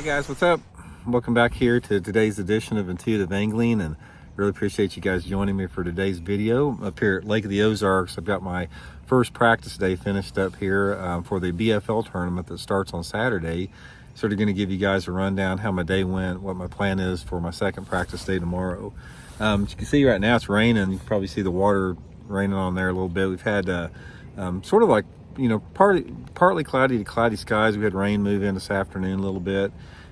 Hey guys, what's up? Welcome back here to today's edition of Intuitive Angling, and really appreciate you guys joining me for today's video. Up here at Lake of the Ozarks, I've got my first practice day finished up here for the BFL tournament that starts on Saturday. Sort of going to give you guys a rundown how my day went, what my plan is for my second practice day tomorrow. As you can see right now, it's raining. You can probably see the water raining on there a little bit. We've had sort of like, you know, partly cloudy to cloudy skies. We had rain move in this afternoon a little bit.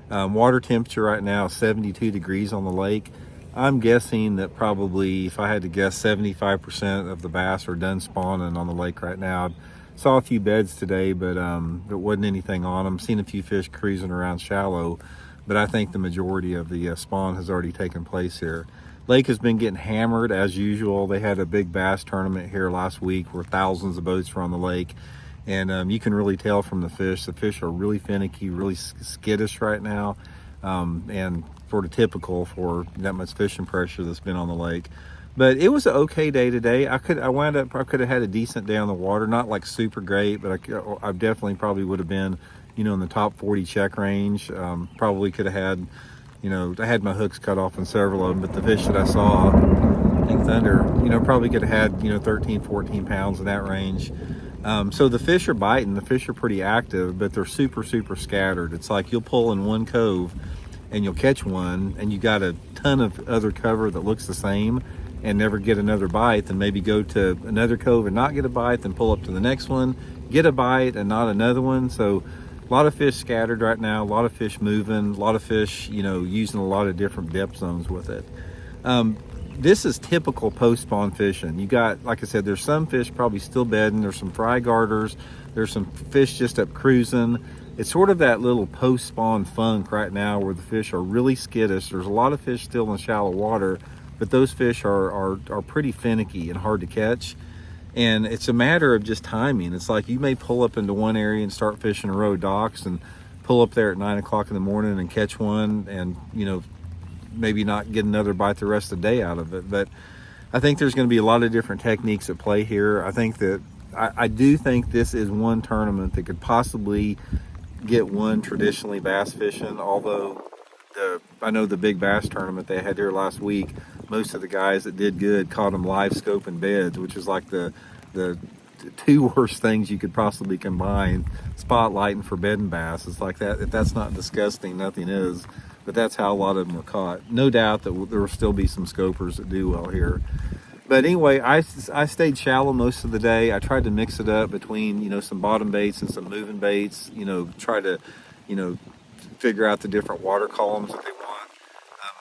Water temperature right now is 72 degrees on the lake. I'm guessing that probably, if I had to guess, 75% of the bass are done spawning on the lake right now. Saw a few beds today, but there wasn't anything on them. Seen a few fish cruising around shallow, but I think the majority of the spawn has already taken place here. Lake has been getting hammered as usual. They had a big bass tournament here last week where thousands of boats were on the lake. And you can really tell from the fish. The fish are really finicky, really skittish right now, and sort of typical for that much fishing pressure that's been on the lake. But it was an okay day today. I could have had a decent day on the water, not like super great, but I definitely probably would have been, you know, in the top 40 check range. Probably could have had, you know, I had my hooks cut off on several of them, but the fish that I saw, things under, you know, probably could have had, you know, 13, 14 pounds in that range. So the fish are biting, the fish are pretty active, but they're super scattered. It's like you'll pull in one cove and you'll catch one, and you got a ton of other cover that looks the same and never get another bite, then maybe go to another cove and not get a bite, then pull up to the next one, get a bite and not another one. So a lot of fish scattered right now, a lot of fish moving, a lot of fish, you know, using a lot of different depth zones with it. This is typical post-spawn fishing. You got, like I said, there's some fish probably still bedding. There's some fry garters. There's some fish just up cruising. It's sort of that little post-spawn funk right now where the fish are really skittish. There's a lot of fish still in shallow water, but those fish are pretty finicky and hard to catch. And it's a matter of just timing. It's like you may pull up into one area and start fishing a row of docks and pull up there at 9 o'clock in the morning and catch one, and, you know, maybe not get another bite the rest of the day out of it. But I think there's going to be a lot of different techniques at play here. I think that I do think this is one tournament that could possibly get one traditionally bass fishing, although I know the big bass tournament they had here last week, most of the guys that did good caught them live scoping beds, which is like the two worst things you could possibly combine, spotlighting for bedding bass. It's like that. If that's not disgusting, nothing is. But that's how a lot of them were caught. No doubt that there will still be some scopers that do well here. But anyway, I stayed shallow most of the day. I tried to mix it up between, you know, some bottom baits and some moving baits, you know, try to, you know, figure out the different water columns that they want.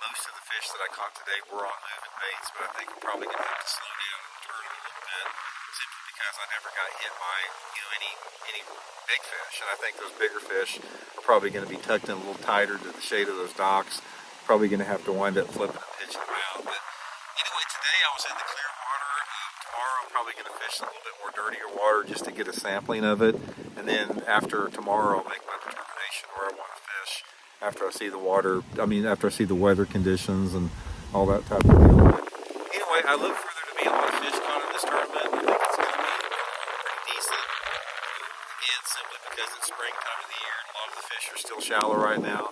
Most of the fish that I caught today were on moving baits, but I think I'm probably going to have to slow down and turn a little bit, simply because I never got hit by, you know, any big fish. And I think those bigger fish are probably going to be tucked in a little tighter to the shade of those docks. Probably going to have to wind up flipping and pitching them out. But anyway, today I was in the clear water. Tomorrow I'm probably going to fish a little bit more dirtier water just to get a sampling of it. And then after tomorrow, I'll make my determination where I want to fish after I see the water. I mean, after I see the weather conditions and all that type of deal. But anyway, I look for there to be a lot of fish caught in this tournament. I think it's going to be pretty decent. Again, simply because it's springtime of the year and a lot of the fish are still shallow right now.